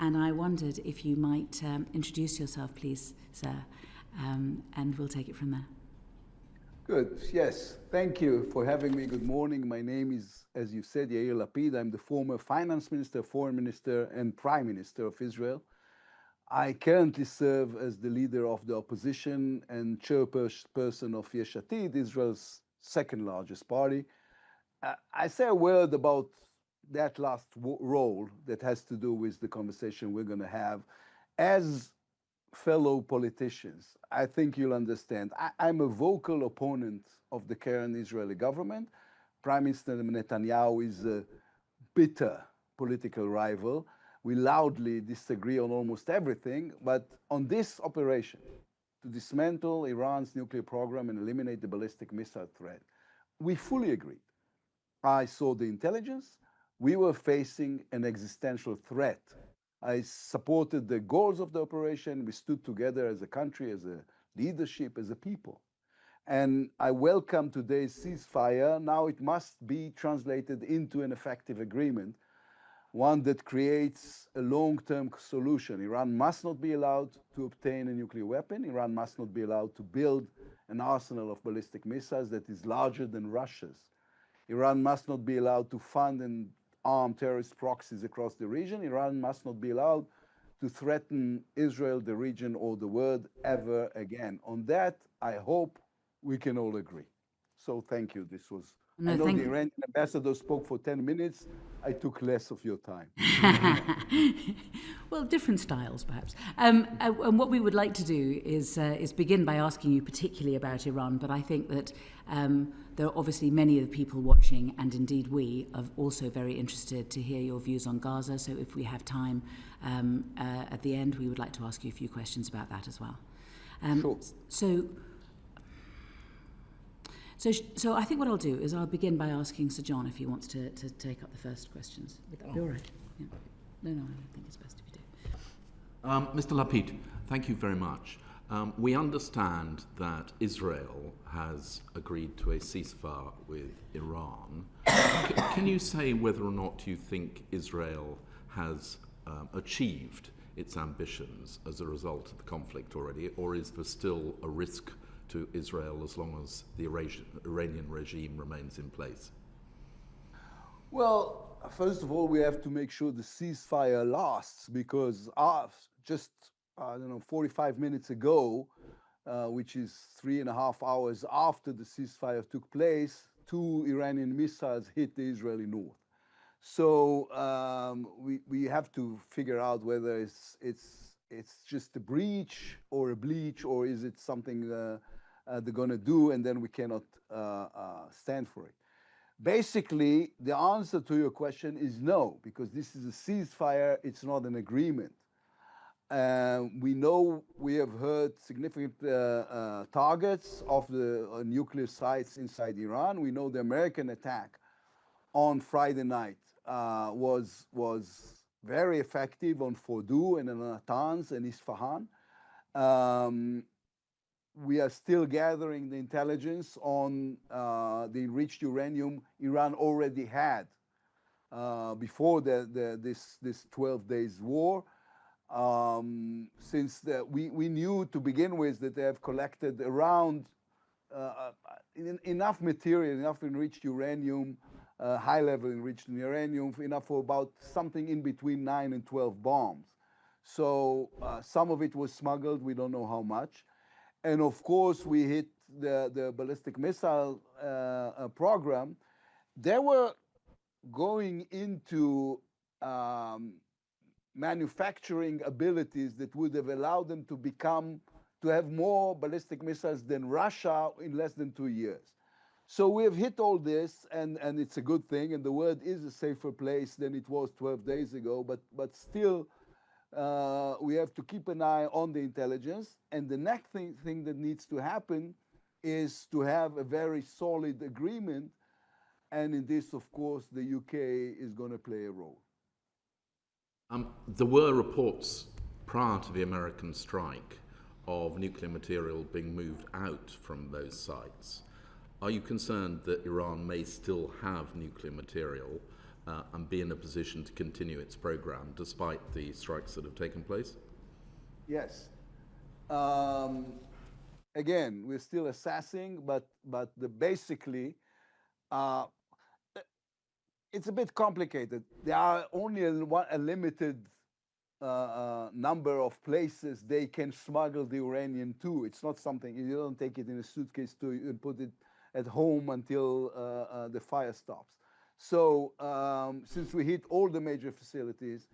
and I wondered if you might introduce yourself, please, sir, and we'll take it from there. Good. Yes. Thank you for having me. Good morning. My name is, as you said, Yair Lapid. I'm the former finance minister, foreign minister, and prime minister of Israel. I currently serve as the leader of the opposition and chairperson of Yesh Atid, Israel's second largest party. I say a word about that last role that has to do with the conversation we're going to have. As fellow politicians, I think you'll understand. I'm a vocal opponent of the current Israeli government. Prime Minister Netanyahu is a bitter political rival. We loudly disagree on almost everything, but on this operation, to dismantle Iran's nuclear program and eliminate the ballistic missile threat, we fully agreed. I saw the intelligence. We were facing an existential threat. I supported the goals of the operation. We stood together as a country, as a leadership, as a people. And I welcome today's ceasefire. Now it must be translated into an effective agreement, one that creates a long-term solution. Iran must not be allowed to obtain a nuclear weapon. Iran must not be allowed to build an arsenal of ballistic missiles that is larger than Russia's. Iran must not be allowed to fund and arm terrorist proxies across the region. Iran must not be allowed to threaten Israel, the region, or the world ever again. On that, I hope we can all agree. So thank you. This was, I know the Iranian ambassador spoke for 10 minutes. I took less of your time. Well, different styles, perhaps. And what we would like to do is begin by asking you particularly about Iran, but I think that there are obviously many of the people watching, and indeed we, are also very interested to hear your views on Gaza. So if we have time at the end, we would like to ask you a few questions about that as well. Sure. So I think what I'll do is I'll begin by asking Sir John if he wants to take up the first questions. Would that be all right? Yeah. No, I don't think it's best if you do. Mr. Lapid, thank you very much. We understand that Israel has agreed to a ceasefire with Iran. Can you say whether or not you think Israel has achieved its ambitions as a result of the conflict already, or is there still a risk to Israel as long as the Iranian regime remains in place? Well, first of all, we have to make sure the ceasefire lasts, because just, 45 minutes ago, which is 3.5 hours after the ceasefire took place, 2 Iranian missiles hit the Israeli north. So we have to figure out whether it's just a breach or a bleach, or is it something they're going to do, and then we cannot stand for it. Basically, the answer to your question is no, because this is a ceasefire, it's not an agreement. We know we have heard significant targets of the nuclear sites inside Iran. We know the American attack on Friday night was very effective on Fordow and on Natanz and Isfahan. We are still gathering the intelligence on the enriched uranium Iran already had before this 12 days war. Since we knew to begin with that they have collected around enough material, enough enriched uranium, high-level enriched uranium, enough for about something in between 9 and 12 bombs. So some of it was smuggled, we don't know how much. And of course, we hit the ballistic missile program. They were going into manufacturing abilities that would have allowed them to have more ballistic missiles than Russia in less than 2 years. So we have hit all this, and it's a good thing, and the world is a safer place than it was 12 days ago, but still, we have to keep an eye on the intelligence. And the next thing that needs to happen is to have a very solid agreement. And in this, of course, the UK is going to play a role. There were reports prior to the American strike of nuclear material being moved out from those sites. Are you concerned that Iran may still have nuclear material and be in a position to continue its program despite the strikes that have taken place? Yes. Again, we're still assessing, but basically, it's a bit complicated. There are only a limited number of places they can smuggle the uranium to. It's not something, you don't take it in a suitcase and put it at home until the fire stops. So since we hit all the major facilities,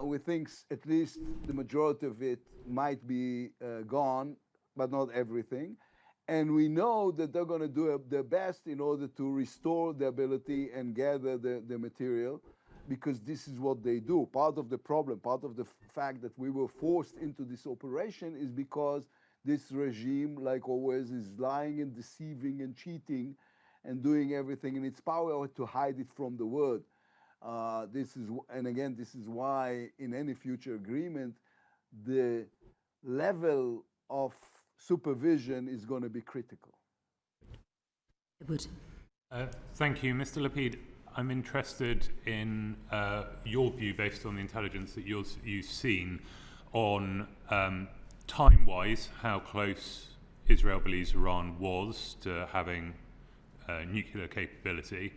we think at least the majority of it might be gone, but not everything. And we know that they're going to do their best in order to restore the ability and gather the material, because this is what they do. Part of the problem, part of the fact that we were forced into this operation is because this regime, like always, is lying and deceiving and cheating and doing everything in its power to hide it from the world. And again, this is why in any future agreement, the level of supervision is going to be critical. Thank you, Mr. Lapid. I'm interested in your view, based on the intelligence that you've seen, on time-wise how close Israel believes Iran was to having nuclear capability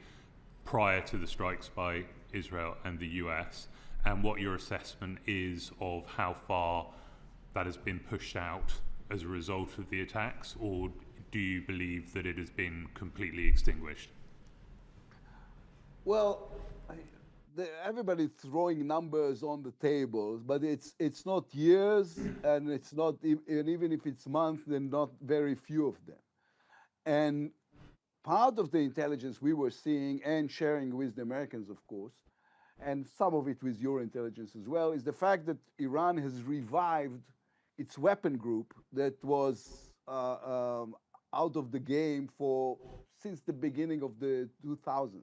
prior to the strikes by Israel and the US, and what your assessment is of how far that has been pushed out as a result of the attacks, or do you believe that it has been completely extinguished? Well, everybody's throwing numbers on the table, but it's not years, and it's not, and even if it's months, then not very few of them. And part of the intelligence we were seeing and sharing with the Americans, of course, and some of it with your intelligence as well, is the fact that Iran has revived its weapon group that was out of the game since the beginning of the 2000s.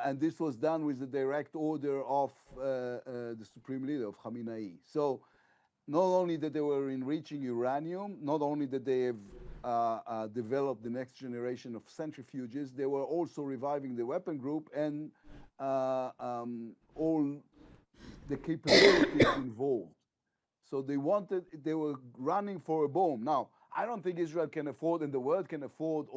And this was done with the direct order of the supreme leader, of Khamenei. So not only that they were enriching uranium, not only that they have developed the next generation of centrifuges, they were also reviving the weapon group and all the capabilities involved. So they were running for a bomb. Now, I don't think Israel can afford, and the world can afford,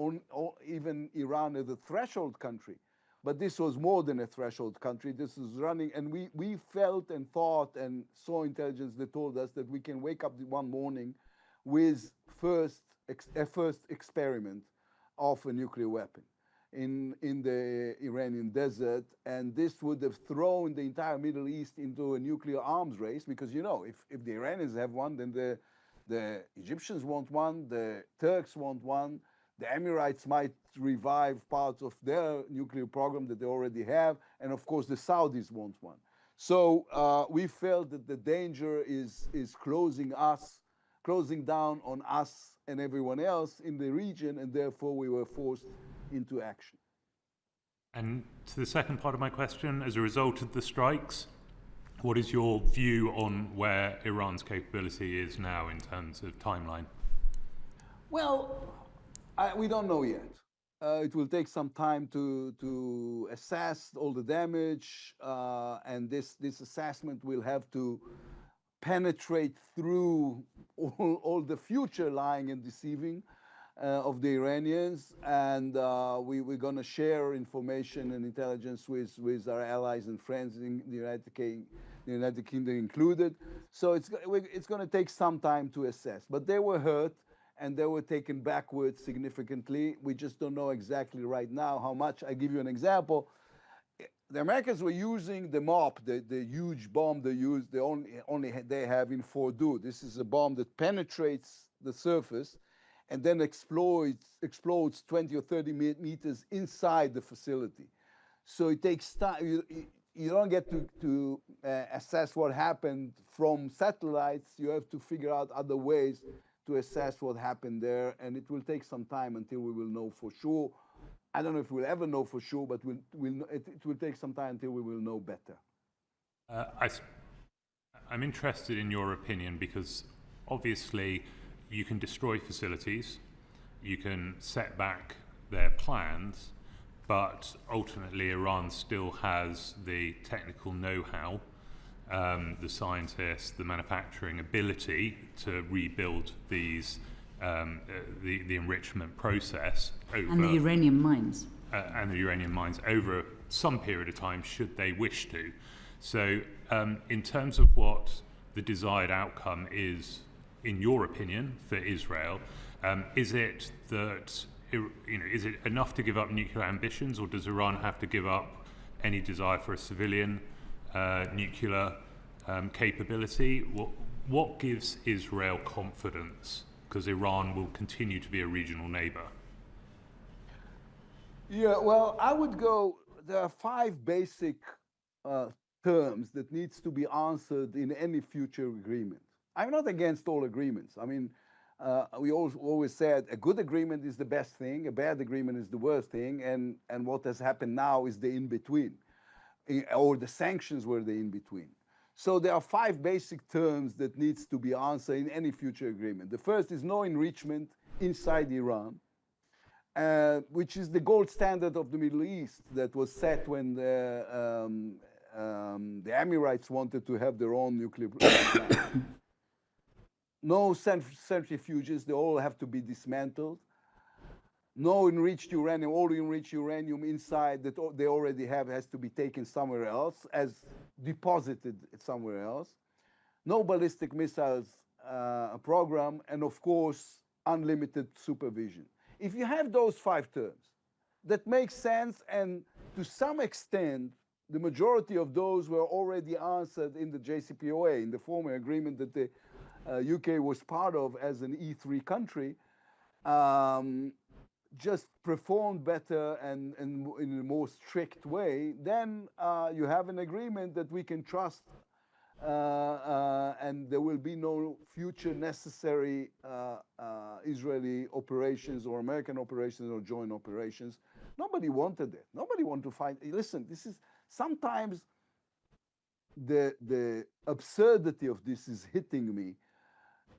even Iran as a threshold country. But this was more than a threshold country. This is running, and we felt and thought and saw intelligence that told us that we can wake up one morning with a first experiment of a nuclear weapon in the Iranian desert, and this would have thrown the entire Middle East into a nuclear arms race, because, you know, if the Iranians have one, then the Egyptians want one, the Turks want one, the Emirates might revive parts of their nuclear program that they already have, and of course the Saudis want one. So we felt that the danger is closing down on us and everyone else in the region, and therefore we were forced into action. And to the second part of my question, as a result of the strikes, what is your view on where Iran's capability is now in terms of timeline? Well, we don't know yet. It will take some time to assess all the damage, and this assessment will have to penetrate through all the future lying and deceiving of the Iranians, and we're going to share information and intelligence with our allies and friends in the United Kingdom included. So it's going to take some time to assess. But they were hurt, and they were taken backwards significantly. We just don't know exactly right now how much. I give you an example. The Americans were using the MOP, the huge bomb they have in Fordow. This is a bomb that penetrates the surface and then explodes 20 or 30 meters inside the facility. So it takes time. You don't get to assess what happened from satellites. You have to figure out other ways to assess what happened there, and it will take some time until we will know for sure. I don't know if we'll ever know for sure, but it will take some time until we will know better. I'm interested in your opinion, because obviously you can destroy facilities, you can set back their plans, but ultimately Iran still has the technical know-how, the scientists, the manufacturing ability to rebuild these, the enrichment process over, and the uranium mines. And the uranium mines over some period of time, should they wish to. So, in terms of what the desired outcome is, in your opinion, for Israel, is it that, is it enough to give up nuclear ambitions, or does Iran have to give up any desire for a civilian nuclear capability? What gives Israel confidence? Because Iran will continue to be a regional neighbor. Yeah, well, I would go, there are 5 basic terms that needs to be answered in any future agreement. I'm not against all agreements. I mean, we always said a good agreement is the best thing, a bad agreement is the worst thing, and what has happened now is the in-between, or the sanctions were the in-between. So there are 5 basic terms that needs to be answered in any future agreement. The first is no enrichment inside Iran, which is the gold standard of the Middle East that was set when the Emirates wanted to have their own nuclear plant. No centrifuges, they all have to be dismantled. No enriched uranium, all enriched uranium inside that they already have has to be taken somewhere else, as deposited somewhere else. No ballistic missiles program, and of course, unlimited supervision. If you have those 5 terms, that makes sense, and to some extent, the majority of those were already answered in the JCPOA, in the former agreement that the UK was part of as an E3 country, just performed better and in a more strict way. Then you have an agreement that we can trust, and there will be no future necessary Israeli operations or American operations or joint operations. Nobody wanted it. Nobody wanted to fight. Listen, this is sometimes the absurdity of this is hitting me.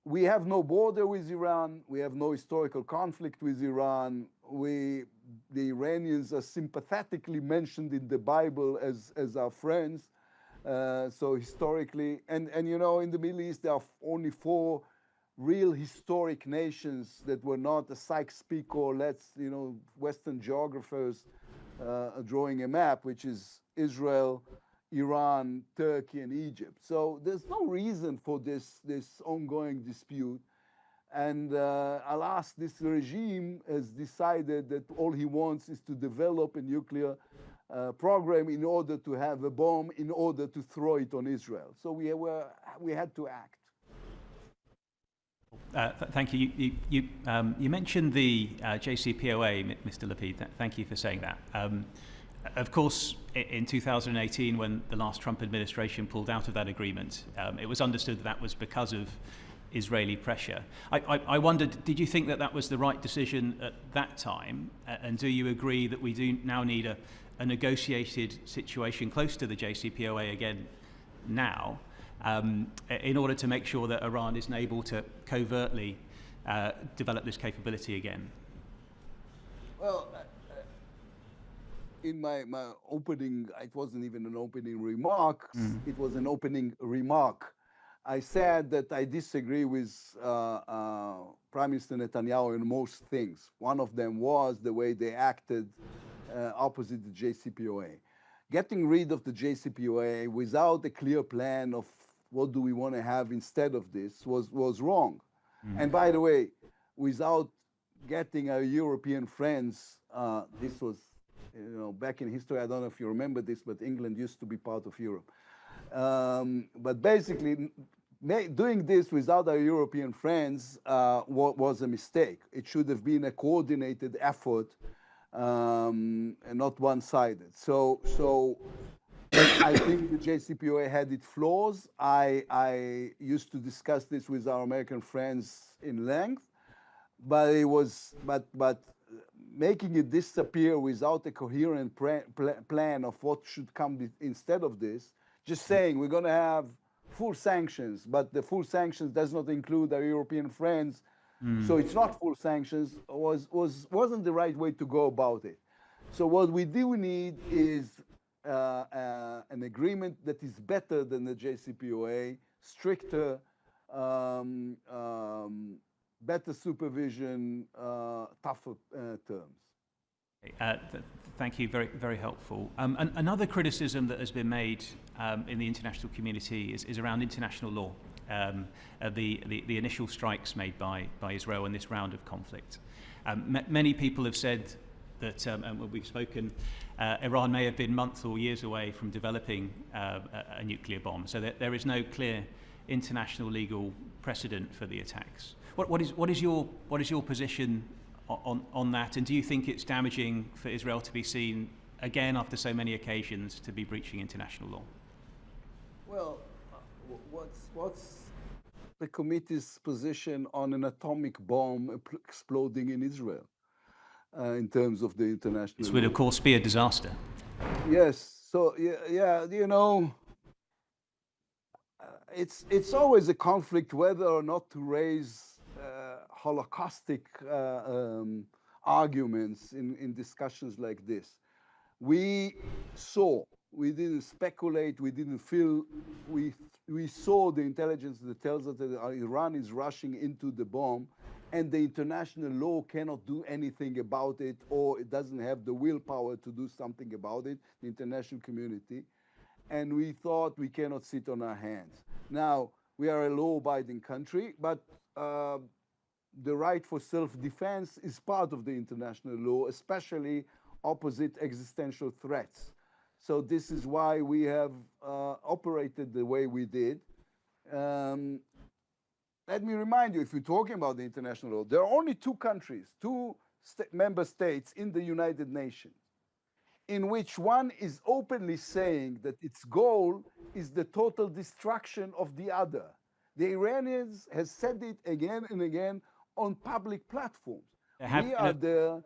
We have no border with Iran. We have no historical conflict with Iran. The Iranians are sympathetically mentioned in the Bible as our friends. So historically, and in the Middle East, there are only 4 real historic nations that were not a Sykes-Picot, Western geographers drawing a map, which is Israel, Iran, Turkey, and Egypt. So there's no reason for this ongoing dispute. And alas, this regime has decided that all he wants is to develop a nuclear program in order to have a bomb, in order to throw it on Israel. So we had to act. Thank you. You mentioned the JCPOA, Mr. Lapid. Thank you for saying that. Of course, in 2018, when the last Trump administration pulled out of that agreement, it was understood that was because of Israeli pressure. I wondered, did you think that was the right decision at that time? And do you agree that we do now need a negotiated situation close to the JCPOA again now, in order to make sure that Iran isn't able to covertly develop this capability again? Well, in my opening, it wasn't even an opening remark, it was an opening remark. I said that I disagree with Prime Minister Netanyahu in most things. One of them was the way they acted opposite the JCPOA. Getting rid of the JCPOA without a clear plan of what do we want to have instead of this was wrong. And by the way, without getting our European friends, this was, back in history, I don't know if you remember this, but England used to be part of Europe. But basically, doing this without our European friends was a mistake. It should have been a coordinated effort and not one-sided. So I think the JCPOA had its flaws. I used to discuss this with our American friends in length, but it was but making it disappear without a coherent plan of what should come instead of this, just saying we're going to have full sanctions, but the full sanctions does not include our European friends, so it's not full sanctions, wasn't the right way to go about it. So what we do need is an agreement that is better than the JCPOA, stricter, better supervision, tougher terms. Thank you, very, very helpful. Another criticism that has been made in the international community is around international law, the initial strikes made by Israel in this round of conflict. Many people have said that, and we've spoken, Iran may have been months or years away from developing a nuclear bomb, so that there is no clear international legal precedent for the attacks. What is your position on that, and do you think it's damaging for Israel to be seen again after so many occasions to be breaching international law? Well, what's the committee's position on an atomic bomb exploding in Israel in terms of the international This would, of course, be a disaster. Yes. So yeah, you know, it's always a conflict whether or not to raise holocaustic arguments in discussions like this. We didn't speculate, we didn't feel, we saw the intelligence that tells us that Iran is rushing into the bomb, and the international law cannot do anything about it, or it doesn't have the willpower to do something about it, the international community. And we thought we cannot sit on our hands. Now, we are a law-abiding country, but the right for self-defense is part of the international law, especially opposite existential threats. So this is why we have operated the way we did. Let me remind you, if you're talking about the international law, there are only two countries, member states in the United Nations, in which one is openly saying that its goal is the total destruction of the other. The Iranians have said it again and again on public platforms. We are the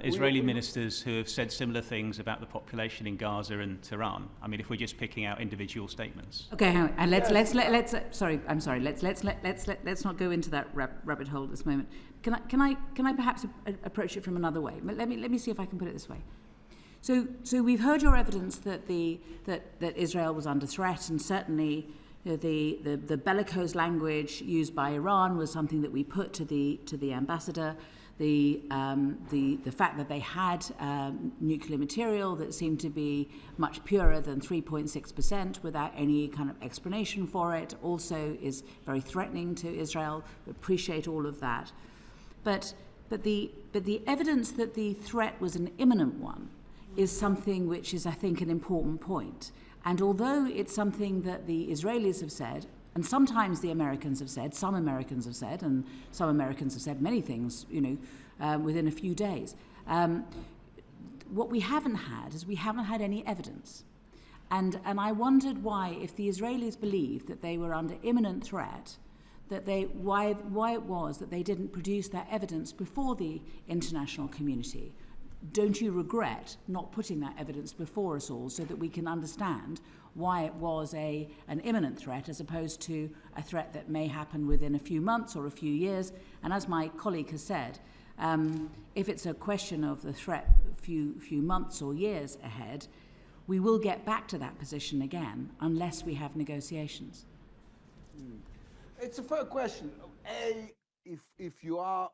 Israeli ministers who have said similar things about the population in Gaza and Tehran. I mean, if we're just picking out individual statements. Okay, hang on. And let's not go into that rabbit hole at this moment. Can I perhaps approach it from another way? Let me see if I can put it this way. So we've heard your evidence that that Israel was under threat, and certainly the bellicose language used by Iran was something that we put to the ambassador. The fact that they had nuclear material that seemed to be much purer than 3.6% without any kind of explanation for it also is very threatening to Israel. We appreciate all of that, but the evidence that the threat was an imminent one is something which is, I think, an important point. And although it's something that the Israelis have said, and sometimes the Americans have said, some Americans have said, and some Americans have said many things, within a few days. What we haven't had is we haven't had any evidence. And I wondered why, if the Israelis believed that they were under imminent threat, why it was that they didn't produce that evidence before the international community. Don't you regret not putting that evidence before us all so that we can understand why it was an imminent threat as opposed to a threat that may happen within a few months or a few years? And as my colleague has said, if it's a question of the threat a few months or years ahead, we will get back to that position again unless we have negotiations. It's a fair question. If you are,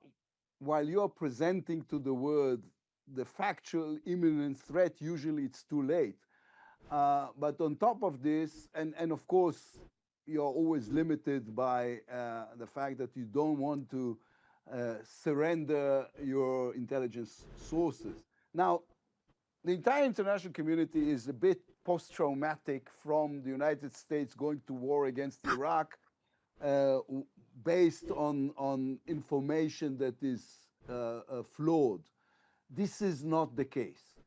while you're presenting to the world the factual imminent threat, usually it's too late. But on top of this, and of course, you're always limited by the fact that you don't want to surrender your intelligence sources. Now, the entire international community is a bit post-traumatic from the United States going to war against Iraq based on information that is flawed. This is not the case.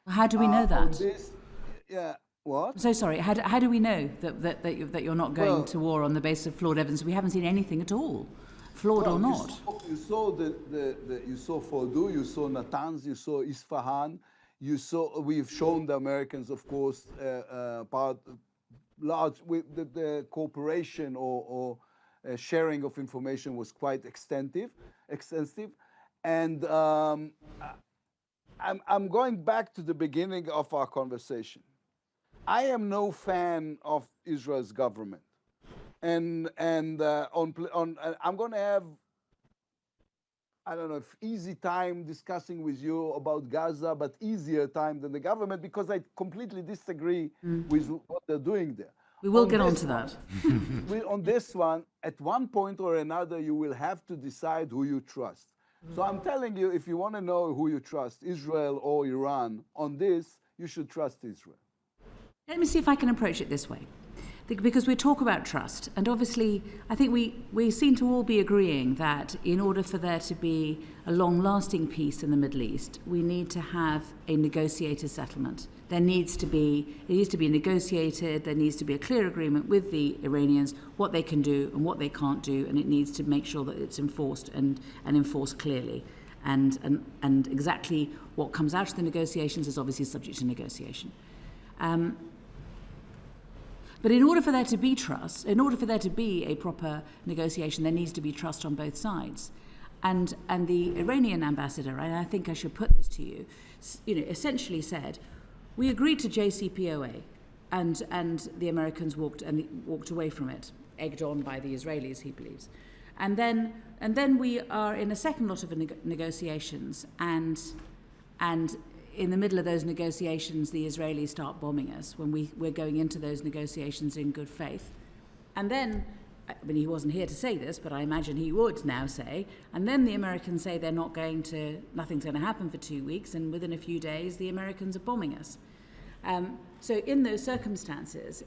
How do we know that? What? So sorry. How do we know that you're not going to war on the basis of flawed evidence? We haven't seen anything at all, flawed or not. You saw you saw Fordow, you saw Natanz, you saw Isfahan, we've shown the Americans, of course, large with the cooperation or sharing of information was quite extensive, and I'm going back to the beginning of our conversation. I am no fan of Israel's government, and I'm going to have, I don't know if easy time discussing with you about Gaza, but easier time than the government because I completely disagree with what they're doing there. We will get on to that. On this one, at one point or another, you will have to decide who you trust. So I'm telling you, if you want to know who you trust, Israel or Iran, on this, you should trust Israel. Let me see if I can approach it this way. Because we talk about trust, and obviously I think we seem to all be agreeing that in order for there to be a long-lasting peace in the Middle East, we need to have a negotiated settlement. It needs to be negotiated, there needs to be a clear agreement with the Iranians, what they can do and what they can't do, and it needs to make sure that it's enforced and enforced clearly. And exactly what comes out of the negotiations is obviously subject to negotiation. But in order for there to be trust, in order for there to be a proper negotiation, there needs to be trust on both sides. And the Iranian ambassador, and I think I should put this to you, essentially said, we agreed to JCPOA, and the Americans walked away from it, egged on by the Israelis, he believes. And then we are in a second lot of negotiations, and in the middle of those negotiations, the Israelis start bombing us when we're going into those negotiations in good faith. And then, I mean, he wasn't here to say this, but I imagine he would now say, and then the Americans say nothing's going to happen for 2 weeks, and within a few days, the Americans are bombing us. So in those circumstances,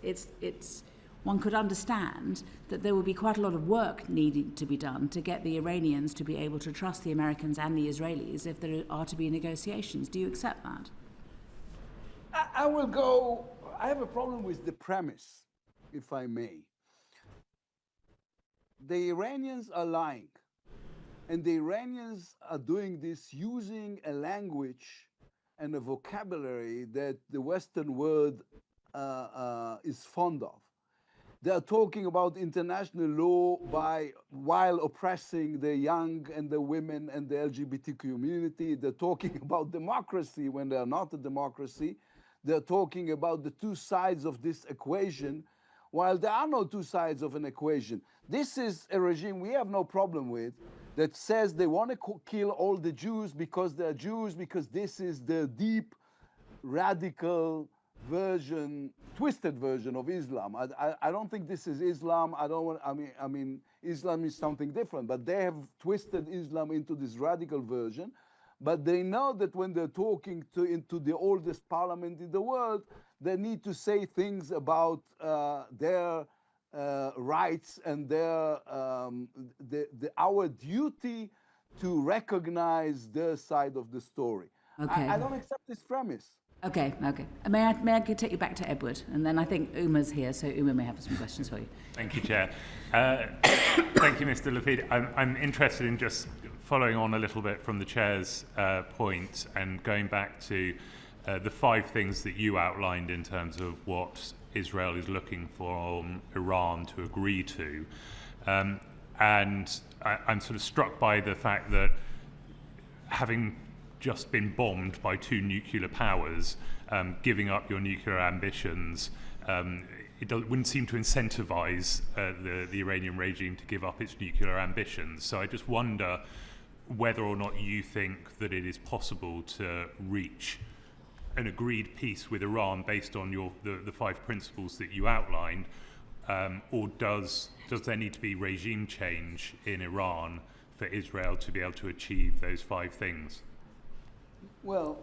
one could understand that there would be quite a lot of work needed to be done to get the Iranians to be able to trust the Americans and the Israelis if there are to be negotiations. Do you accept that? I have a problem with the premise, if I may. The Iranians are lying, and the Iranians are doing this using a language and a vocabulary that the Western world is fond of. They are talking about international law while oppressing the young and the women and the LGBT community. They're talking about democracy when they are not a democracy. They're talking about the two sides of this equation, while there are no two sides of an equation. This is a regime we have no problem with that says they want to kill all the Jews because they're Jews, because this is the deep, radical version, twisted version of Islam. I don't think this is Islam. I mean, Islam is something different, but they have twisted Islam into this radical version. But they know that when they're talking into the oldest parliament in the world, they need to say things about their rights and our duty to recognize their side of the story. Okay. I don't accept this premise. Okay. May I take you back to Edward? And then I think Uma's here, so Uma may have some questions for you. Thank you, Chair. Thank you, Mr. Lapid. I'm interested in just following on a little bit from the Chair's point and going back to the 5 things that you outlined in terms of what Israel is looking for Iran to agree to. And I'm sort of struck by the fact that having just been bombed by 2 nuclear powers, giving up your nuclear ambitions, wouldn't seem to incentivize the Iranian regime to give up its nuclear ambitions. So I just wonder whether or not you think that it is possible to reach an agreed peace with Iran based on the 5 principles that you outlined, or does there need to be regime change in Iran for Israel to be able to achieve those 5 things? Well,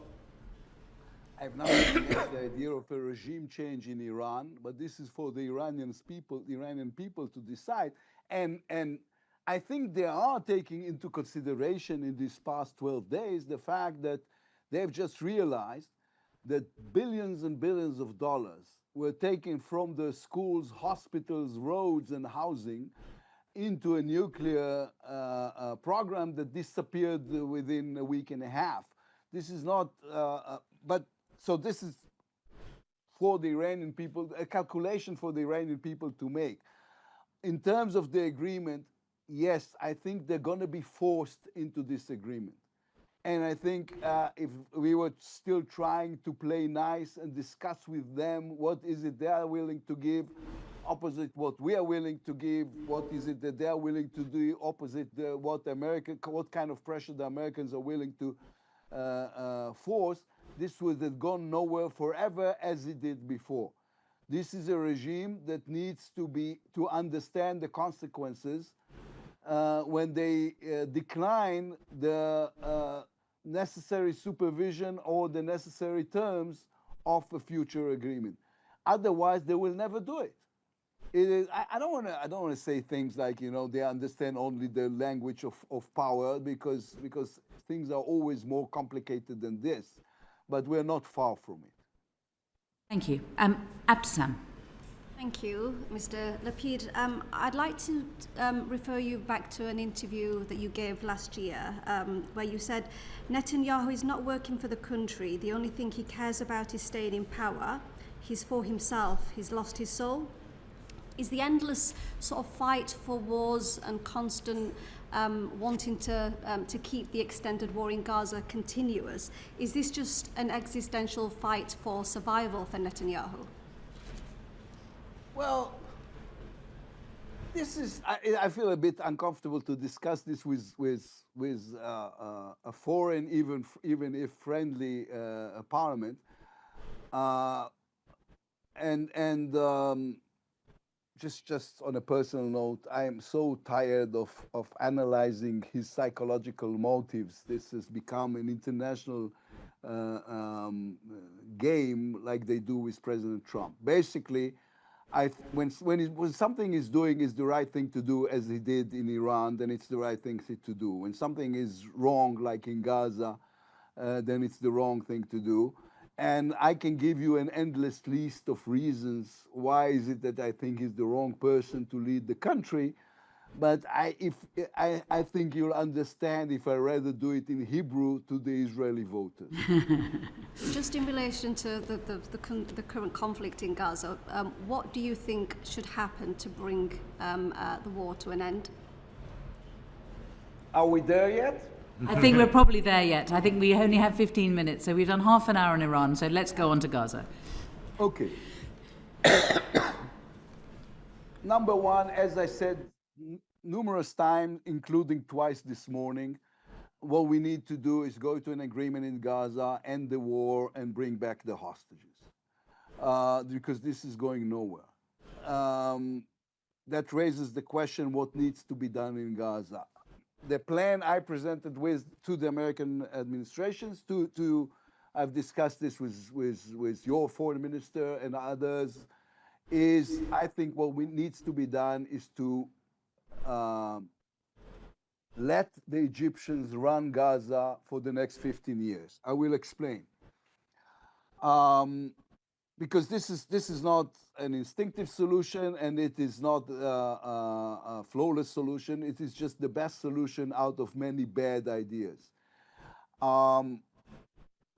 I've not against the idea of a regime change in Iran, but this is for the Iranian people to decide. And I think they are taking into consideration in these past 12 days the fact that they've just realized that billions and billions of dollars were taken from the schools, hospitals, roads, and housing into a nuclear program that disappeared within a week and a half. This is not, so this is for the Iranian people, a calculation for the Iranian people to make. In terms of the agreement, yes, I think they're going to be forced into this agreement. And I think if we were still trying to play nice and discuss with them what is it they are willing to give, opposite what we are willing to give, what is it that they are willing to do, opposite what kind of pressure the Americans are willing to force, this would have gone nowhere forever as it did before. This is a regime that needs to understand the consequences when they decline the necessary supervision or the necessary terms of a future agreement. Otherwise, they will never do it. I don't want to say things like, you know, they understand only the language of power, because things are always more complicated than this, but we're not far from it. Thank you. Abdeslam. Thank you, Mr. Lapid. I'd like to refer you back to an interview that you gave last year, where you said Netanyahu is not working for the country. The only thing he cares about is staying in power. He's for himself. He's lost his soul. Is the endless sort of fight for wars and constant wanting to keep the extended war in Gaza continuous? Is this just an existential fight for survival for Netanyahu? Well, this is, I feel a bit uncomfortable to discuss this with a foreign, even if friendly parliament. Just on a personal note, I am so tired of analyzing his psychological motives. This has become an international game, like they do with President Trump. Basically, when something is doing is the right thing to do, as he did in Iran, then it's the right thing to do. When something is wrong, like in Gaza, then it's the wrong thing to do. And I can give you an endless list of reasons why is it that I think he's the wrong person to lead the country. But I think you'll understand if I rather do it in Hebrew to the Israeli voters. Just in relation to the current conflict in Gaza, what do you think should happen to bring the war to an end? Are we there yet? I think we're probably there yet. I think we only have 15 minutes, so we've done half an hour in Iran, so let's go on to Gaza. Okay. Number one, as I said numerous times, including twice this morning, what we need to do is go to an agreement in Gaza, end the war, and bring back the hostages, because this is going nowhere. That raises the question, what needs to be done in Gaza? The plan I presented to the American administrations, I've discussed this with your foreign minister and others, is I think what needs to be done is to let the Egyptians run Gaza for the next 15 years. I will explain. Because this is not an instinctive solution, and it is not a flawless solution. It is just the best solution out of many bad ideas.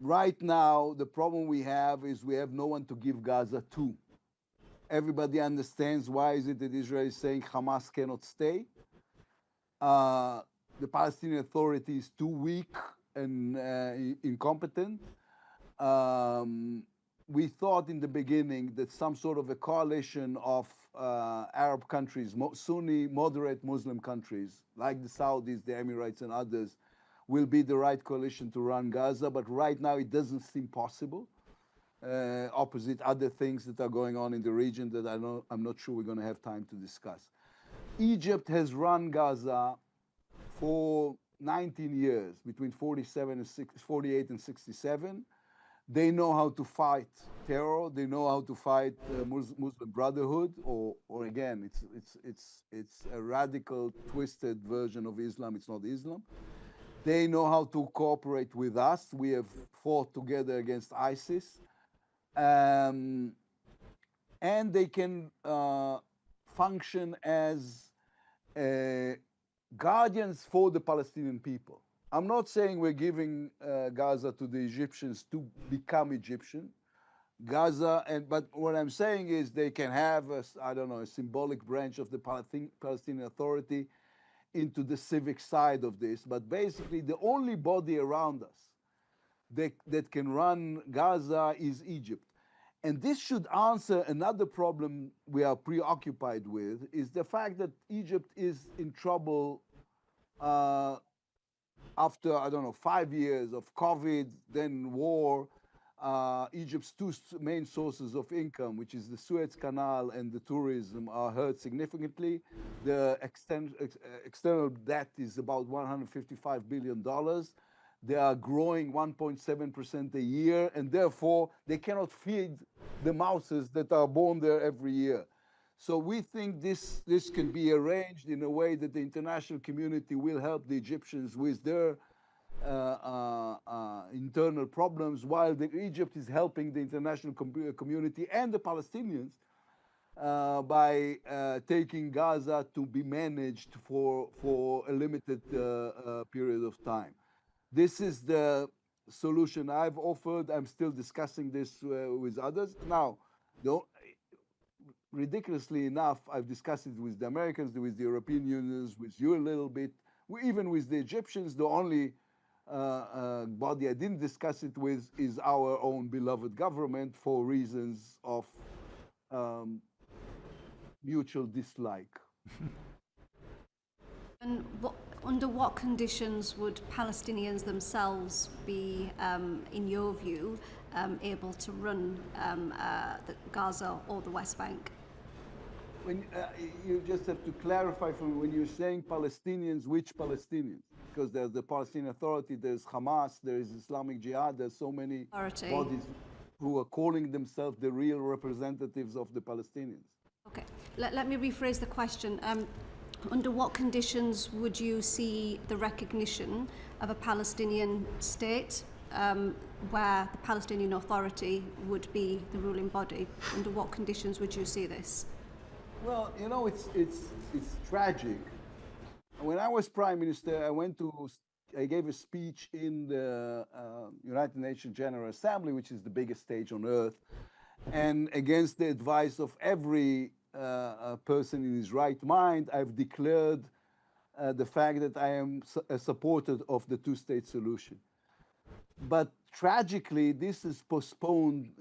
Right now, the problem we have is we have no one to give Gaza to. Everybody understands why is it that Israel is saying Hamas cannot stay. The Palestinian Authority is too weak and incompetent. We thought in the beginning that some sort of a coalition of Arab countries, Sunni, moderate Muslim countries, like the Saudis, the Emirates, and others, will be the right coalition to run Gaza. But right now, it doesn't seem possible, opposite other things that are going on in the region that I'm not sure we're going to have time to discuss. Egypt has run Gaza for 19 years, between 48 and 67. They know how to fight terror. They know how to fight Muslim Brotherhood, or again, it's a radical, twisted version of Islam. It's not Islam. They know how to cooperate with us. We have fought together against ISIS, and they can function as guardians for the Palestinian people. I'm not saying we're giving Gaza to the Egyptians to become Egyptian. But what I'm saying is they can have a symbolic branch of the Palestinian Authority, into the civic side of this, but basically the only body around us that can run Gaza is Egypt. And this should answer another problem we are preoccupied with, is the fact that Egypt is in trouble after, I don't know, 5 years of COVID, then war. Egypt's two main sources of income, which is the Suez Canal and the tourism, are hurt significantly. The external debt is about $155 billion. They are growing 1.7% a year, and therefore they cannot feed the mouses that are born there every year. So we think this can be arranged in a way that the international community will help the Egyptians with their internal problems, while Egypt is helping the international community and the Palestinians by taking Gaza to be managed for a limited period of time. This is the solution I've offered. I'm still discussing this with others. Now, ridiculously enough, I've discussed it with the Americans, with the European Union, with you a little bit, even with the Egyptians. The only body I didn't discuss it with is our own beloved government, for reasons of mutual dislike. And under what conditions would Palestinians themselves be, in your view, able to run Gaza or the West Bank? When you just have to clarify, from when you're saying Palestinians, which Palestinians? Because there's the Palestinian Authority, there's Hamas, there's Islamic Jihad, there's so many bodies who are calling themselves the real representatives of the Palestinians. Okay, let me rephrase the question. Under what conditions would you see the recognition of a Palestinian state where the Palestinian Authority would be the ruling body? Under what conditions would you see this? Well, you know, it's tragic. When I was Prime Minister, I gave a speech in the United Nations General Assembly, which is the biggest stage on earth, and against the advice of every person in his right mind, I've declared the fact that I am a supporter of the two-state solution. But tragically, this is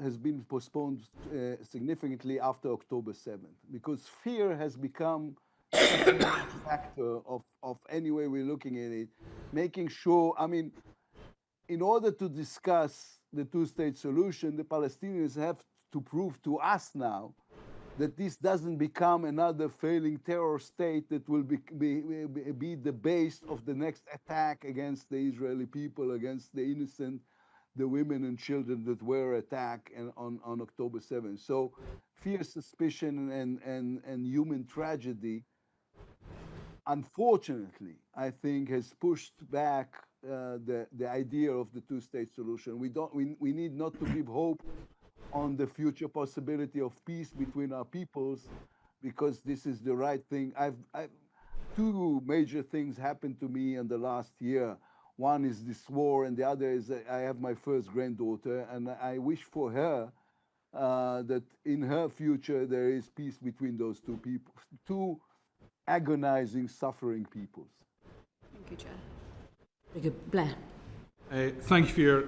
has been postponed significantly after October 7th, because fear has become a factor of any way we're looking at it, making sure, I mean, in order to discuss the two-state solution, the Palestinians have to prove to us now that this doesn't become another failing terror state that will be the base of the next attack against the Israeli people, against the innocent, the women and children that were attacked on October 7th. So fear, suspicion, and human tragedy, unfortunately, I think, has pushed back the idea of the two-state solution. We need not to give hope on the future possibility of peace between our peoples, because this is the right thing. Two major things happened to me in the last year. One is this war, and the other is I have my first granddaughter, and I wish for her that in her future there is peace between those two people, two agonizing, suffering peoples. Thank you, Chair. Very good. Blair. Thank you for your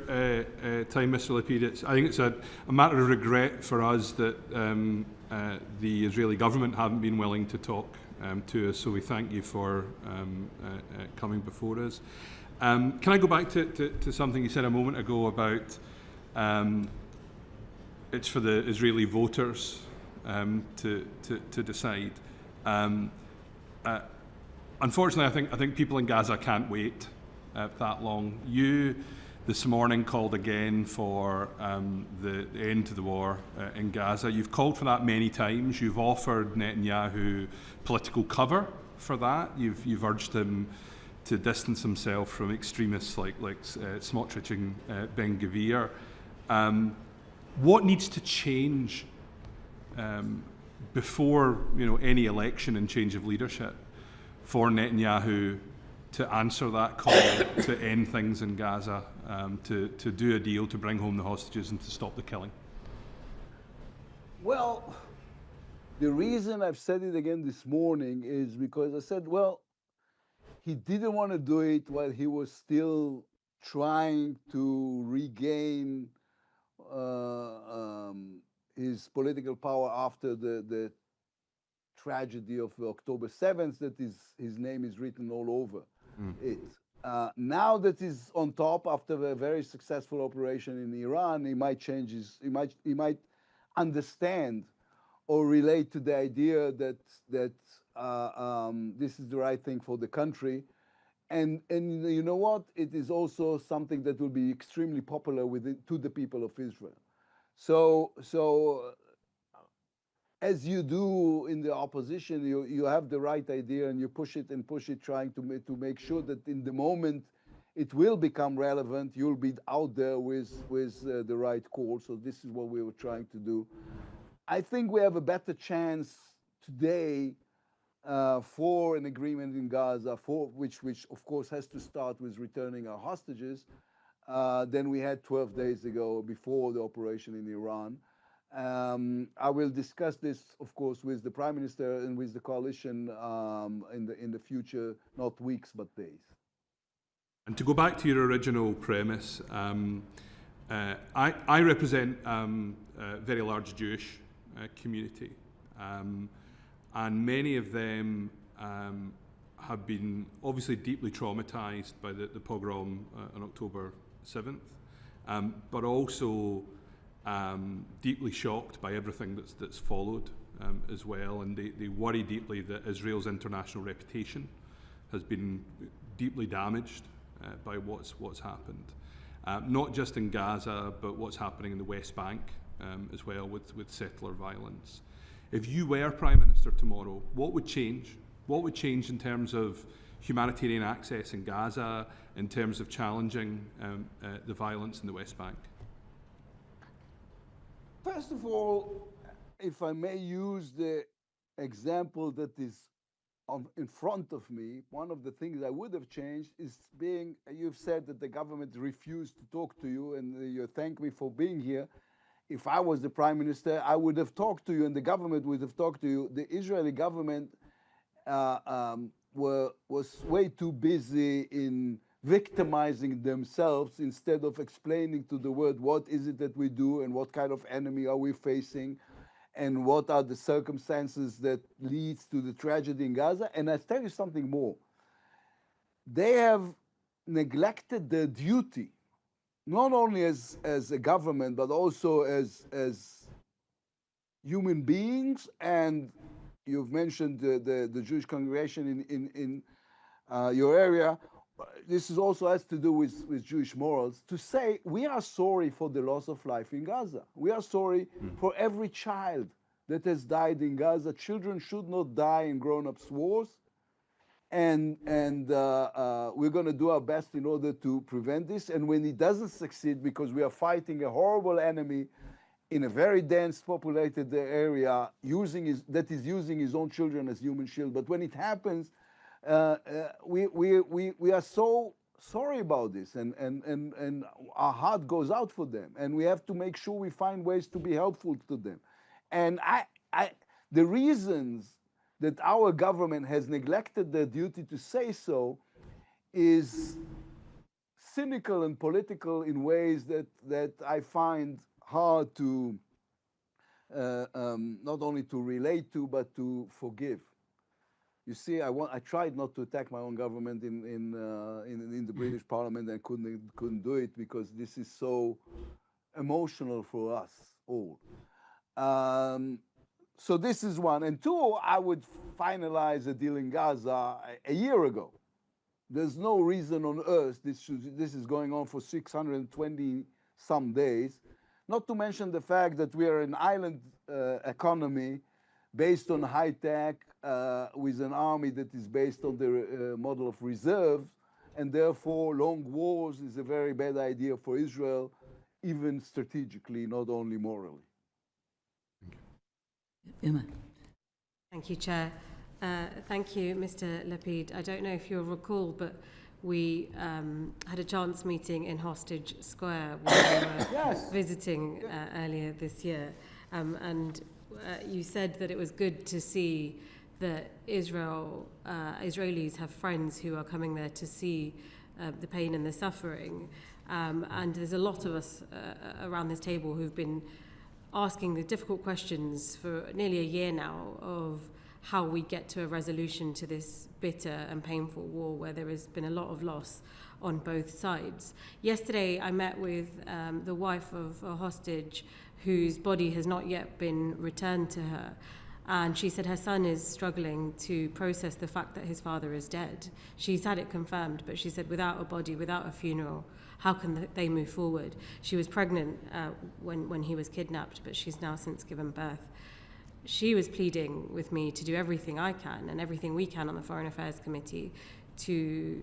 time, Mr. Lapid. I think it's a matter of regret for us that the Israeli government haven't been willing to talk to us, so we thank you for coming before us. Can I go back to something you said a moment ago about it's for the Israeli voters to decide. Unfortunately, I think people in Gaza can't wait that long. You this morning called again for the end to the war in Gaza. You've called for that many times. You've offered Netanyahu political cover for that. You've urged him to distance himself from extremists like Smotrich and Ben Gvir. What needs to change before any election and change of leadership for Netanyahu to answer that call to end things in Gaza, to do a deal, to bring home the hostages and to stop the killing? Well, the reason I've said it again this morning is because I said, well, he didn't want to do it while he was still trying to regain his political power after the tragedy of October 7th, that his name is written all over it. Now that he's on top after a very successful operation in Iran, he might change his, he might understand or relate to the idea that this is the right thing for the country. And you know what? It is also something that will be extremely popular to the people of Israel. So as you do in the opposition, you have the right idea and you push it, trying to make sure that in the moment it will become relevant, you'll be out there with the right call. So this is what we were trying to do. I think we have a better chance today for an agreement in Gaza, which of course has to start with returning our hostages, than we had 12 days ago before the operation in Iran. I will discuss this, of course, with the Prime Minister and with the coalition in the future, not weeks but days. And to go back to your original premise, I represent a very large Jewish community, and many of them have been obviously deeply traumatized by the pogrom on October 7th, but also deeply shocked by everything that's followed as well, and they worry deeply that Israel's international reputation has been deeply damaged by what's happened, not just in Gaza, but what's happening in the West Bank as well with settler violence. If you were Prime Minister tomorrow, what would change? What would change in terms of humanitarian access in Gaza, in terms of challenging the violence in the West Bank? First of all, if I may use the example that is in front of me, one of the things I would have changed is you've said that the government refused to talk to you, and you thank me for being here. If I was the Prime Minister, I would have talked to you and the government would have talked to you. The Israeli government was way too busy in victimizing themselves instead of explaining to the world what is it that we do and what kind of enemy are we facing and what are the circumstances that leads to the tragedy in Gaza. And I tell you something more. They have neglected their duty, not only as a government, but also as human beings. And you've mentioned the Jewish congregation in your area. This is also has to do with Jewish morals, to say we are sorry for the loss of life in Gaza. We are sorry for every child that has died in Gaza. Children should not die in grown-ups' wars. And we're going to do our best in order to prevent this. And when it doesn't succeed, because we are fighting a horrible enemy in a very dense populated area, that is using his own children as human shield. But when it happens, we are so sorry about this, and our heart goes out for them, and we have to make sure we find ways to be helpful to them. And the reasons that our government has neglected their duty to say so is cynical and political in ways that I find hard to not only to relate to, but to forgive. You see, I tried not to attack my own government in the British Parliament, and couldn't do it because this is so emotional for us all. So this is one. And two, I would finalize a deal in Gaza a year ago. There's no reason on earth this is going on for 620 some days. Not to mention the fact that we are an island economy based on high tech, with an army that is based on the model of reserves, and therefore long wars is a very bad idea for Israel, even strategically, not only morally. Emma. Thank you, Chair. Thank you, Mr. Lapid. I don't know if you'll recall, but we had a chance meeting in Hostage Square where we were Yes. visiting earlier this year, and you said that it was good to see that Israelis have friends who are coming there to see the pain and the suffering. And there's a lot of us around this table who've been asking the difficult questions for nearly a year now of how we get to a resolution to this bitter and painful war where there has been a lot of loss on both sides. Yesterday, I met with the wife of a hostage whose body has not yet been returned to her. And she said her son is struggling to process the fact that his father is dead. She's had it confirmed, but she said without a body, without a funeral, how can they move forward? She was pregnant when he was kidnapped, but she's now since given birth. She was pleading with me to do everything I can and everything we can on the Foreign Affairs Committee to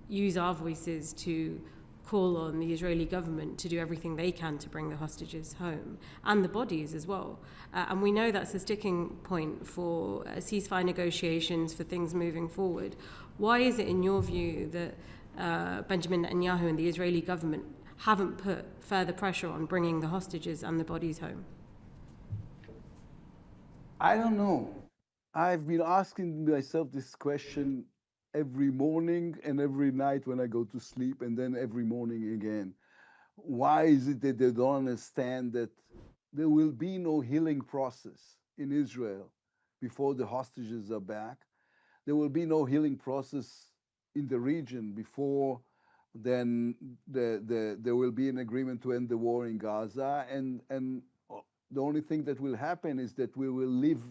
use our voices to call on the Israeli government to do everything they can to bring the hostages home and the bodies as well. And we know that's a sticking point for ceasefire negotiations, for things moving forward. Why is it, in your view, that Benjamin Netanyahu and the Israeli government haven't put further pressure on bringing the hostages and the bodies home? I don't know. I've been asking myself this question every morning and every night when I go to sleep, and then every morning again. Why is it that they don't understand that there will be no healing process in Israel before the hostages are back? There will be no healing process in the region before then there will be an agreement to end the war in Gaza, and the only thing that will happen is that we will live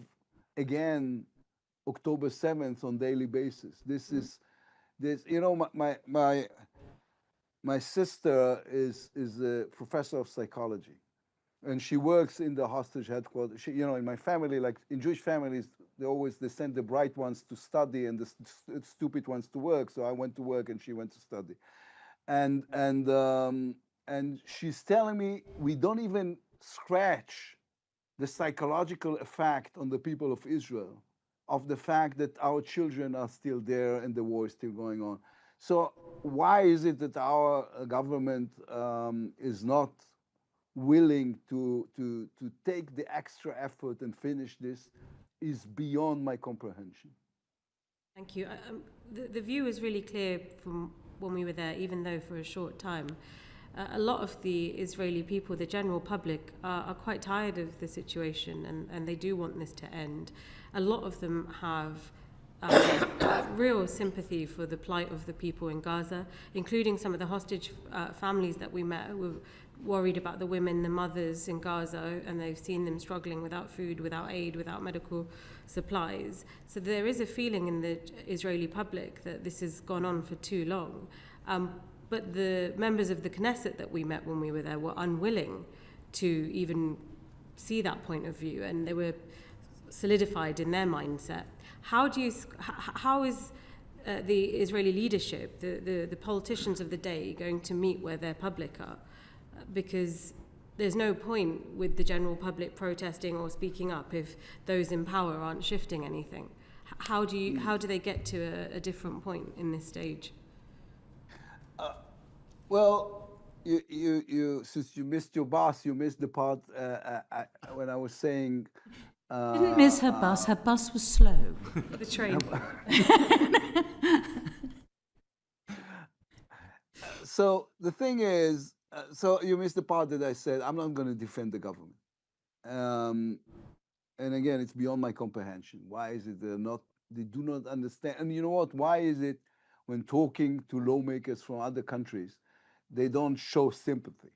again October 7th on daily basis. This is, you know, my sister is a professor of psychology, and she works in the hostage headquarters. She, you know, in my family, like in Jewish families, they send the bright ones to study and the stupid ones to work. So I went to work and she went to study, and she's telling me we don't even scratch the psychological effect on the people of Israel of the fact that our children are still there and the war is still going on. So why is it that our government is not willing to take the extra effort and finish this is beyond my comprehension. Thank you. The view is really clear from when we were there, even though for a short time. A lot of the Israeli people, the general public, are quite tired of the situation, and they do want this to end. A lot of them have real sympathy for the plight of the people in Gaza, including some of the hostage families that we met who were worried about the women, the mothers in Gaza, and they've seen them struggling without food, without aid, without medical supplies. So there is a feeling in the Israeli public that this has gone on for too long. But the members of the Knesset that we met when we were there were unwilling to even see that point of view, and they were solidified in their mindset. How is the Israeli leadership, the politicians of the day, going to meet where their public are? Because there's no point with the general public protesting or speaking up if those in power aren't shifting anything. How do they get to a different point in this stage? Well, you since you missed your bus, you missed the part when I was saying. Didn't miss her bus. Her bus was slow. The train. So the thing is, so you missed the part that I said I'm not going to defend the government. And again, it's beyond my comprehension. Why is it they do not understand? And you know what? Why is it when talking to lawmakers from other countries, they don't show sympathy?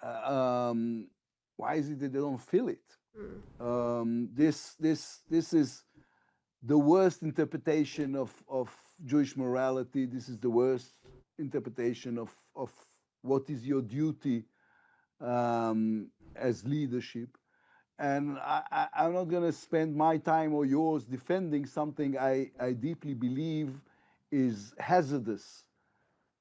Why is it that they don't feel it? This is the worst interpretation of Jewish morality. This is the worst interpretation of what is your duty as leadership. And I'm not going to spend my time or yours defending something I deeply believe is hazardous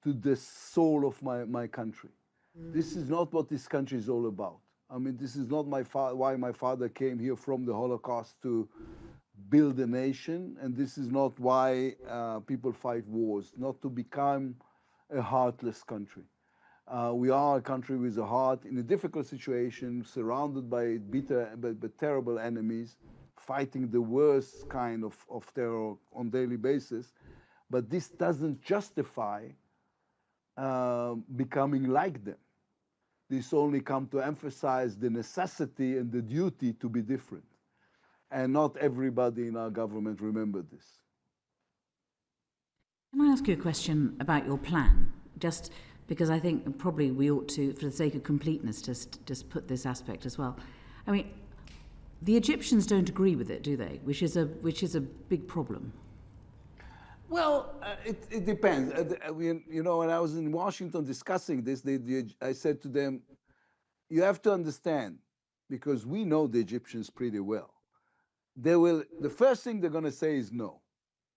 to the soul of my country. This is not what this country is all about. I mean, this is not why my father came here from the Holocaust to build a nation, and this is not why people fight wars, not to become a heartless country. We are a country with a heart in a difficult situation, surrounded by bitter but terrible enemies, fighting the worst kind of terror on daily basis, but this doesn't justify becoming like them. This only comes to emphasize the necessity and the duty to be different. And not everybody in our government remembered this. Can I ask you a question about your plan? Just because I think probably we ought to, for the sake of completeness, just put this aspect as well. I mean, the Egyptians don't agree with it, do they? Which is a big problem. Well, it depends. You know, when I was in Washington discussing this, I said to them, you have to understand, because we know the Egyptians pretty well. The first thing they're going to say is no,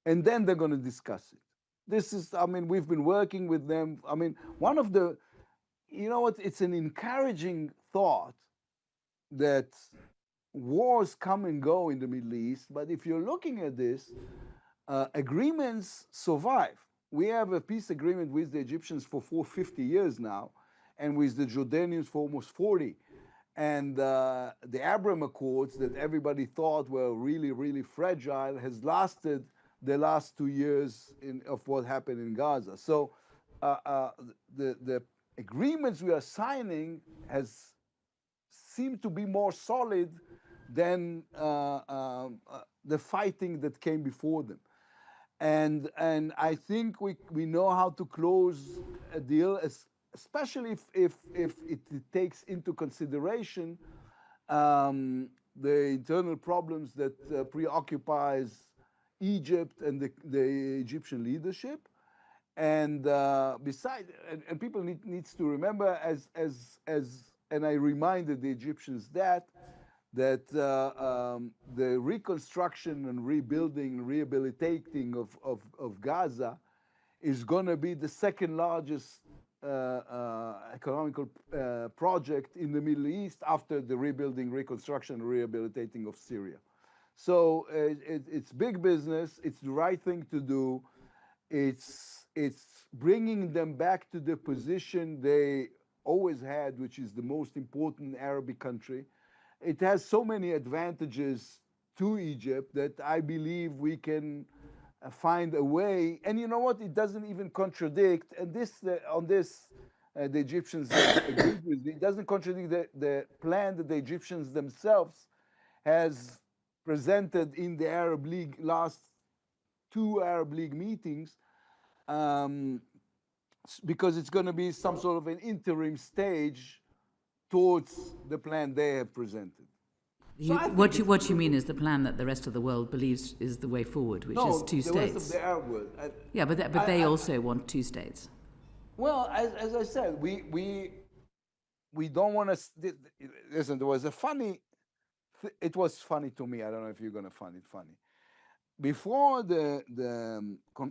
and then they're going to discuss it. This is, I mean, we've been working with them. I mean, one of the, you know what, it's an encouraging thought that wars come and go in the Middle East, but if you're looking at this, agreements survive. We have a peace agreement with the Egyptians for 50 years now, and with the Jordanians for almost 40. And the Abraham Accords that everybody thought were really, really fragile has lasted the last 2 years of what happened in Gaza. So the agreements we are signing seem to be more solid than the fighting that came before them. And I think we know how to close a deal, especially if it takes into consideration the internal problems that preoccupies Egypt and the Egyptian leadership. And besides, and people needs to remember, and I reminded the Egyptians that the reconstruction and rebuilding and rehabilitating of Gaza is going to be the second largest economical project in the Middle East after the rebuilding, reconstruction, and rehabilitating of Syria. So it's big business. It's the right thing to do. It's bringing them back to the position they always had, which is the most important Arabic country. It has so many advantages to Egypt that I believe we can find a way. And you know what? It doesn't even contradict. And the Egyptians agree with me. It doesn't contradict the plan that the Egyptians themselves has presented in the Arab League last 2 Arab League meetings, because it's going to be some sort of an interim stage towards the plan they have presented. What you mean is the plan that the rest of the world believes is the way forward, which is 2 states. The rest of the Arab world. Yeah, but they also want 2 states. Well, as I said, we don't want to. Listen, there was a funny. It was funny to me. I don't know if you're going to find it funny. Before the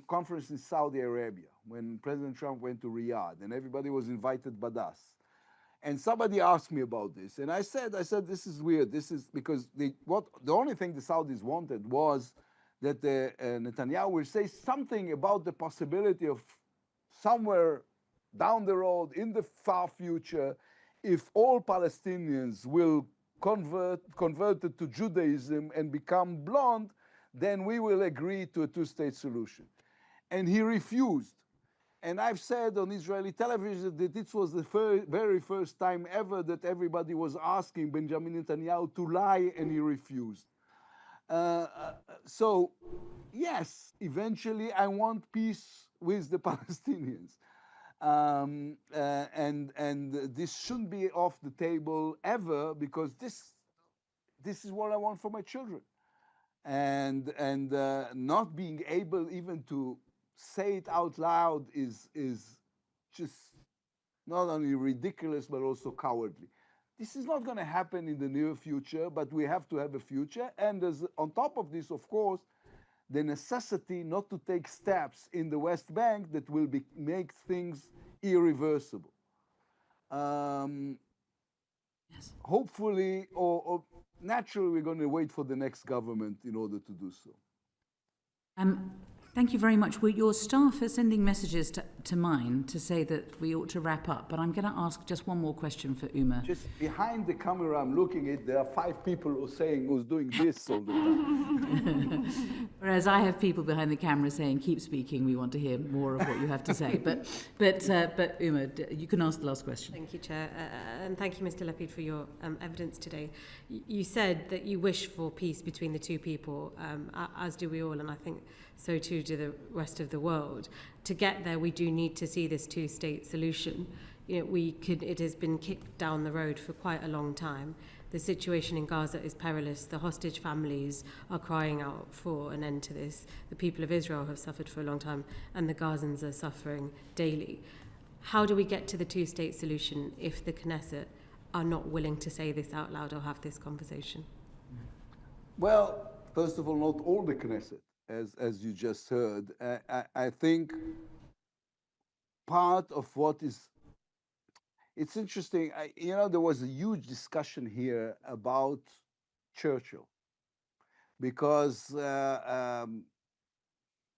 conference in Saudi Arabia, when President Trump went to Riyadh and everybody was invited but us, and somebody asked me about this, and I said, this is weird. This is because the only thing the Saudis wanted was that Netanyahu will say something about the possibility of somewhere down the road in the far future, if all Palestinians will converted to Judaism and become blonde, then we will agree to a 2-state solution. And he refused. And I've said on Israeli television that this was the very first time ever that everybody was asking Benjamin Netanyahu to lie, and he refused. So, yes, eventually I want peace with the Palestinians. And this shouldn't be off the table ever, because this is what I want for my children. And not being able even to say it out loud is just not only ridiculous but also cowardly. This is not going to happen in the near future, but we have to have a future. And there's, on top of this, of course, the necessity not to take steps in the West Bank that will make things irreversible. Yes. Hopefully, or naturally, we're going to wait for the next government in order to do so. Thank you very much. Well, your staff are sending messages to mine to say that we ought to wrap up, but I'm going to ask just one more question for Uma. Just behind the camera I'm looking at, there are 5 people who's doing this all the time. Whereas I have people behind the camera saying, keep speaking, we want to hear more of what you have to say. But Uma, you can ask the last question. Thank you, Chair. And thank you, Mr. Lapid, for your evidence today. You said that you wish for peace between the two people, as do we all, and I think so too do the rest of the world. To get there, we do need to see this two-state solution. You know, it has been kicked down the road for quite a long time. The situation in Gaza is perilous. The hostage families are crying out for an end to this. The people of Israel have suffered for a long time, and the Gazans are suffering daily. How do we get to the two-state solution if the Knesset are not willing to say this out loud or have this conversation? Well, first of all, not all the Knesset, as you just heard. I think part of what is, it's interesting, there was a huge discussion here about Churchill, because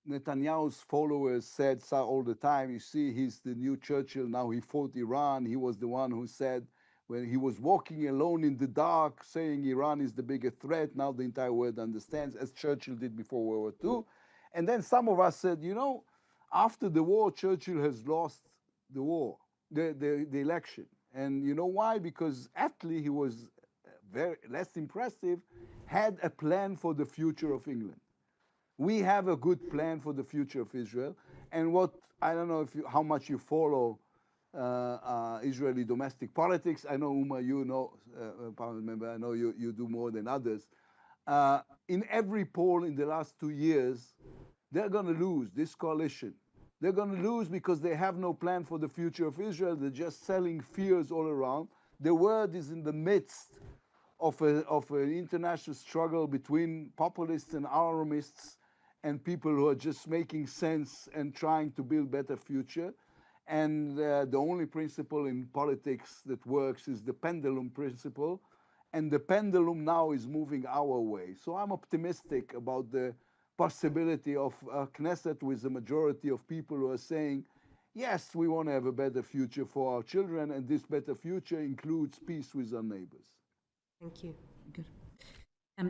Netanyahu's followers said all the time, you see, he's the new Churchill, now he fought Iran, he was the one who said, when he was walking alone in the dark, saying Iran is the biggest threat, now the entire world understands, as Churchill did before World War II. And then some of us said, after the war, Churchill has lost the war, the election. And you know why? Because Attlee, he was very less impressive, had a plan for the future of England. We have a good plan for the future of Israel. And I don't know how much you follow Israeli domestic politics. I know, Uma, Parliament member, I know you do more than others. In every poll in the last 2 years, they're going to lose this coalition. They're going to lose because they have no plan for the future of Israel. They're just selling fears all around. The world is in the midst of an international struggle between populists and alarmists and people who are just making sense and trying to build better future. And the only principle in politics that works is the pendulum principle. And the pendulum now is moving our way. So I'm optimistic about the possibility of a Knesset with a majority of people who are saying, yes, we want to have a better future for our children, and this better future includes peace with our neighbors. Thank you. Good.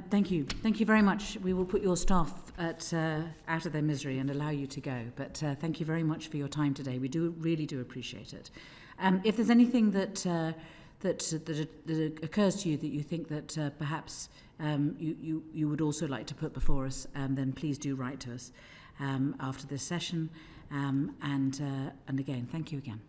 Thank you. Thank you very much. We will put your staff out of their misery and allow you to go. But thank you very much for your time today. We really do appreciate it. If there's anything that occurs to you that you think that perhaps you would also like to put before us, then please do write to us after this session. And again, thank you again.